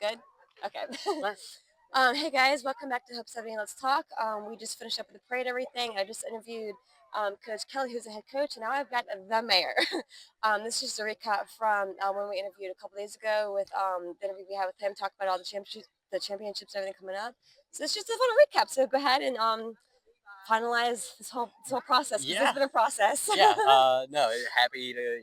Good? Okay. Right. Hey guys, welcome back to Hope70. Let's talk. We just finished up with the parade, everything. I just interviewed Coach Kelly, who's the head coach, and now I've got the mayor. This is just a recap from when we interviewed a couple days ago with the interview we had with him, talk about all the championships, everything coming up. So it's just a little recap. So go ahead and finalize this whole process because it's Yeah. been a process. Yeah. No, happy to,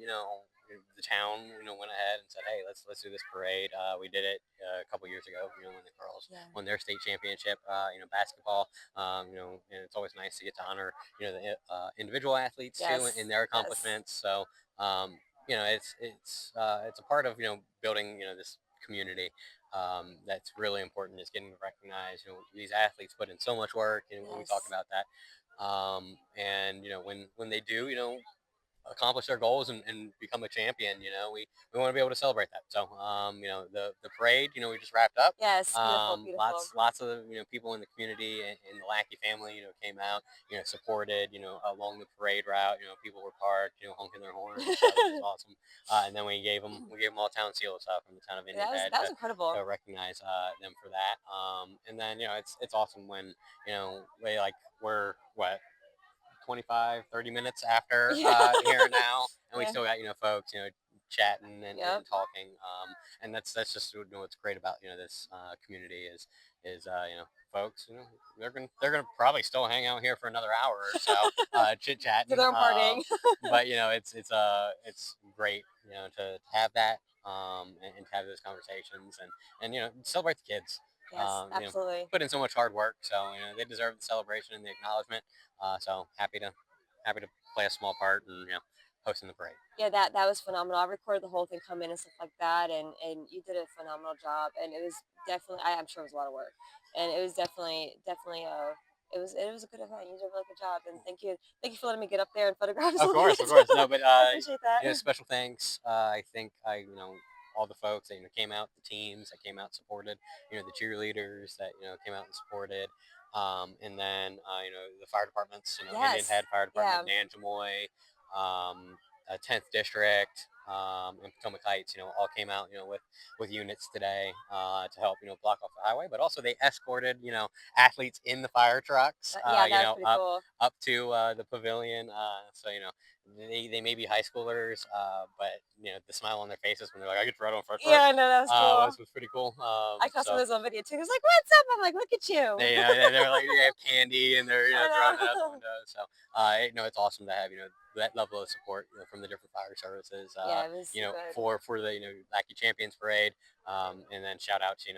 the town, went ahead and said, hey, let's do this parade. We did it a couple years ago, when the girls Yeah. won their state championship, basketball, and it's always nice to get to honor, the individual athletes too Yes. in their Yes. accomplishments. So, it's a part of, building, this community. That's really important is getting recognized. These athletes put in so much work, and we talk Yes. about that. And when they do, accomplish their goals and become a champion, we want to be able to celebrate that. So, the parade, we just wrapped up. Yes. Beautiful. Beautiful. Lots of people in the community and the Lackey family, came out, supported, along the parade route. People were parked, honking their horns, which was awesome. And then we gave them all town seals from the town of Indian That was Head that was incredible. to recognize them for that. And then it's awesome when they like we're what 25, 30 minutes after Yeah. here now, and we Yeah. still got folks chatting and Yep. talking, and that's just what's great about this community is folks they're gonna probably still hang out here for another hour or so chit So chatting, they're partying. but it's great to have that, and to have those conversations and celebrate the kids. Yes, absolutely. Put in so much hard work, so they deserve the celebration and the acknowledgement. So happy to play a small part and hosting the parade. Yeah, that was phenomenal. I recorded the whole thing, come in and stuff like that, and you did a phenomenal job. And it was definitely, I'm sure it was a lot of work, and it was definitely it was a good event. You did a really good job, and thank you for letting me get up there and photograph a Of little course, bit. of course. No, but I appreciate that. special thanks. I think all the folks that came out, the teams that came out and supported, the cheerleaders that came out and supported, and then the fire departments, Indian Yes, Head Fire yeah, Department, Nanjamoy, 10th District, and Potomac Heights, all came out, with units today to help, block off the highway. But also they escorted, athletes in the fire trucks, yeah, that was pretty cool. up to the pavilion. So they may be high schoolers, but the smile on their faces when they're like, "I get to ride on front Yeah, I know that was cool. was pretty cool. I caught some of So those on video too. He was like, "What's up?" I'm like, "Look at you." they're like they have candy and they're I throwing it out the know. window. So it's awesome to have that level of support from the different fire services. Yeah, it was good. For the Lackey Champions Parade, and then shout out to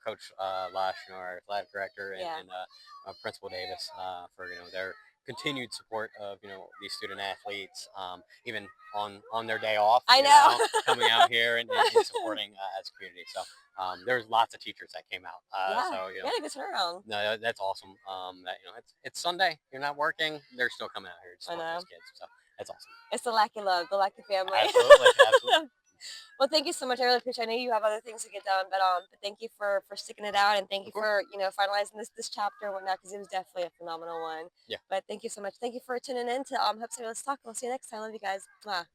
Coach Lush, our athletic director, and, Yeah, Principal Davis for their continued support of these student athletes, even on their day off, I know. coming out here and supporting as a community. So there's lots of teachers that came out. Yeah, So we had a good turnaround. no, that's awesome. That it's Sunday, you're not working, they're still coming out here to I support know. those kids. So that's awesome. It's the Lackey love, the Lackey family. Absolutely, absolutely. Well, thank you so much. I really appreciate it. I know you have other things to get done, but thank you for sticking it out, and thank you Of course. for finalizing this chapter and whatnot because it was definitely a phenomenal one. Yeah. But thank you so much. Thank you for tuning in to Hope70. Let's talk. We'll see you next time. Love you guys. Mwah.